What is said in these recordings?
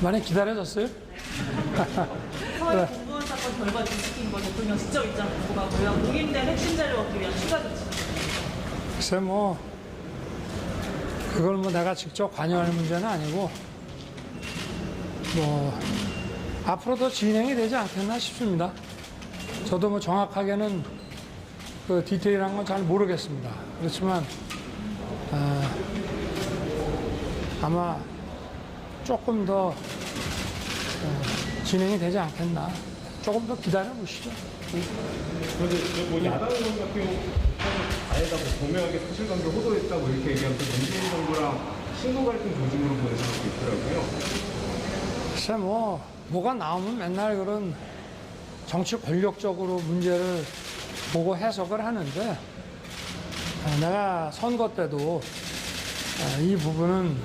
많이 기다려졌어요? 서해 공무원 사건 결과 뒤집힌 거 대통령 직접 입장 궁금하고요. 농임된 핵심 자료 얻기 위한 추가 조치. 글쎄 뭐 그걸 뭐 내가 직접 관여할 문제는 아니고 뭐 앞으로 더 진행이 되지 않겠나 싶습니다. 저도 뭐 정확하게는 그 디테일한 건 잘 모르겠습니다. 그렇지만 아마 조금 더 진행이 되지 않겠나. 조금 더 기다려 보시죠. 그런데 뭐 야당 의원 같은 경우 아예다 분명하게 사실관계 호도했다고 이렇게 얘기하면서 문재인 정부랑 신고 갈등 조짐으로 보는 사람도 있더라고요. 글쎄 뭐가 나오면 맨날 그런 정치 권력적으로 문제를 보고 해석을 하는데 내가 선거 때도 이 부분은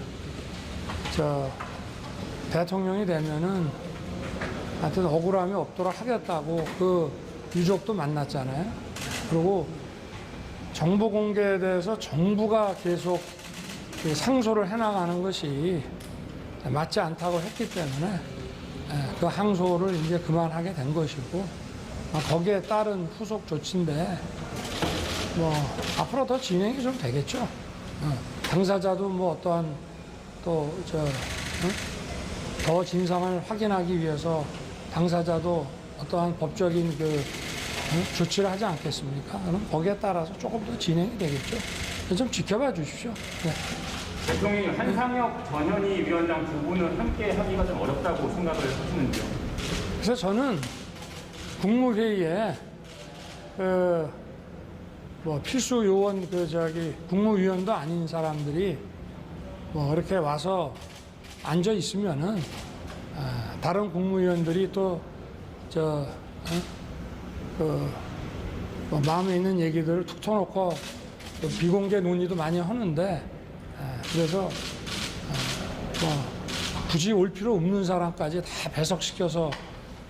대통령이 되면은 하여튼 억울함이 없도록 하겠다고 그 유족도 만났잖아요. 그리고 정보 공개에 대해서 정부가 계속 상소를 해나가는 것이 맞지 않다고 했기 때문에 그 항소를 이제 그만하게 된 것이고 거기에 따른 후속 조치인데 뭐 앞으로 더 진행이 좀 되겠죠. 당사자도 뭐 어떠한 더 진상을 확인하기 위해서 당사자도 어떠한 법적인 조치를 하지 않겠습니까? 그럼 거기에 따라서 조금 더 진행이 되겠죠. 좀 지켜봐 주십시오. 네. 대통령이 한상혁 전현희 위원장 두 분은 함께 하기가 좀 어렵다고 생각을 하시는지요? 그래서 저는 국무회의에 뭐 필수 요원 국무위원도 아닌 사람들이 뭐 그렇게 와서 앉아 있으면은 다른 국무위원들이 또 뭐 마음에 있는 얘기들을 툭 터놓고 비공개 논의도 많이 하는데 그래서 뭐 굳이 올 필요 없는 사람까지 다 배석시켜서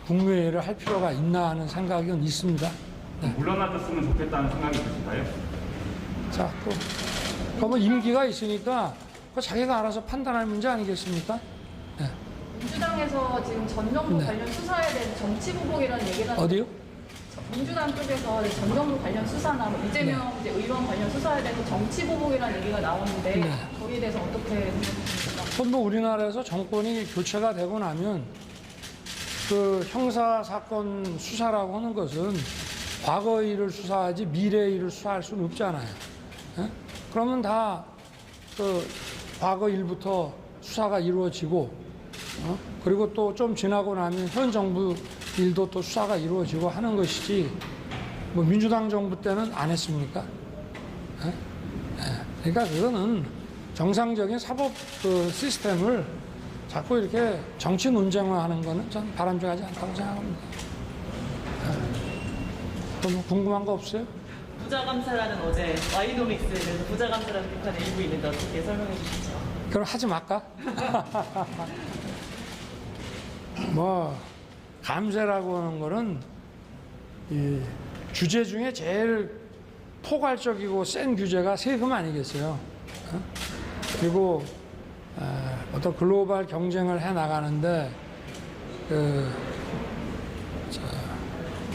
국무회의를 할 필요가 있나 하는 생각은 있습니다. 네. 물러나셨으면 좋겠다는 생각이 드신가요? 자, 뭐 임기가 있으니까 자기가 알아서 판단할 문제 아니겠습니까? 네. 민주당에서 지금 전 정부 네. 관련 수사에 대한 정치 보복이라는 얘기가 어디요? 민주당 쪽에서 전 정부 관련 수사나 뭐 이재명 이제 의원 관련 수사에 대해서 정치 보복이라는 얘기가 나오는데 네. 거기에 대해서 어떻게 생각하십니까? 뭐 우리나라에서 정권이 교체가 되고 나면 그 형사 사건 수사라고 하는 것은 과거 일을 수사하지 미래 일을 수사할 수는 없잖아요. 예? 그러면 다 과거 일부터 수사가 이루어지고 그리고 또 좀 지나고 나면 현 정부 일도 또 수사가 이루어지고 하는 것이지 뭐 민주당 정부 때는 안 했습니까? 예? 예. 그러니까 그거는 정상적인 사법 시스템을 자꾸 이렇게 정치 논쟁화하는 거는 전 바람직하지 않다고 생각합니다. 또 뭐 궁금한 거 없어요? 부자감사라는 어제 와이노믹스에 대해서 부자감사라는 비판이 일부 있는데 어떻게 설명해 주시죠? 그럼 하지 말까? 뭐 감세라고 하는 거는 이 규제 중에 제일 포괄적이고 센 규제가 세금 아니겠어요? 그리고 어떤 글로벌 경쟁을 해 나가는데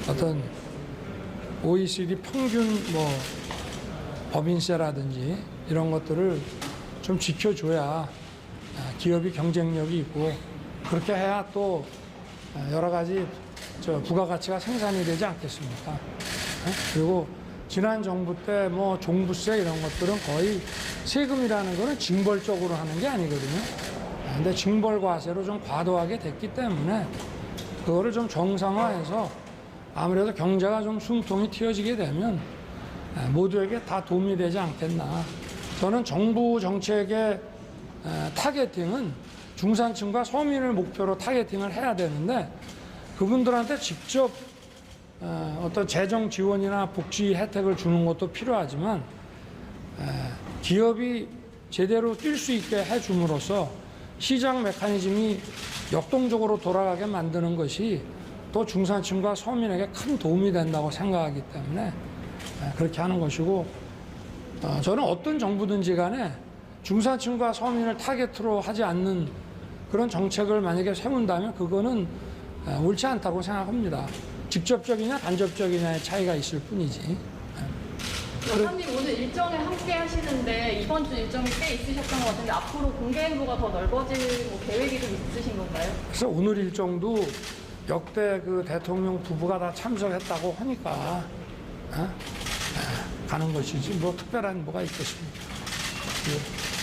어떤 OECD 평균 뭐 법인세라든지 이런 것들을 좀 지켜줘야 기업이 경쟁력이 있고 그렇게 해야 또 여러 가지 부가가치가 생산이 되지 않겠습니까? 그리고 지난 정부 때 뭐 종부세 이런 것들은 거의 세금이라는 거는 징벌적으로 하는 게 아니거든요. 근데 징벌 과세로 좀 과도하게 됐기 때문에 그거를 좀 정상화해서 아무래도 경제가 좀 숨통이 틔어지게 되면 모두에게 다 도움이 되지 않겠나. 저는 정부 정책의 타겟팅은 중산층과 서민을 목표로 타겟팅을 해야 되는데 그분들한테 직접 어떤 재정 지원이나 복지 혜택을 주는 것도 필요하지만 기업이 제대로 뛸 수 있게 해줌으로써 시장 메커니즘이 역동적으로 돌아가게 만드는 것이 또 중산층과 서민에게 큰 도움이 된다고 생각하기 때문에 그렇게 하는 것이고 저는 어떤 정부든지 간에 중산층과 서민을 타겟으로 하지 않는 그런 정책을 만약에 세운다면 그거는 옳지 않다고 생각합니다. 직접적이냐 간접적이냐의 차이가 있을 뿐이지. 여사님 오늘 일정에 함께 하시는데 이번 주 일정이 꽤 있으셨던 것 같은데 앞으로 공개 행보가 더 넓어질 뭐 계획이 좀 있으신 건가요? 그래서 오늘 일정도 역대 그 대통령 부부가 다 참석했다고 하니까 가는 것이지 뭐 특별한 뭐가 있겠습니까? 예.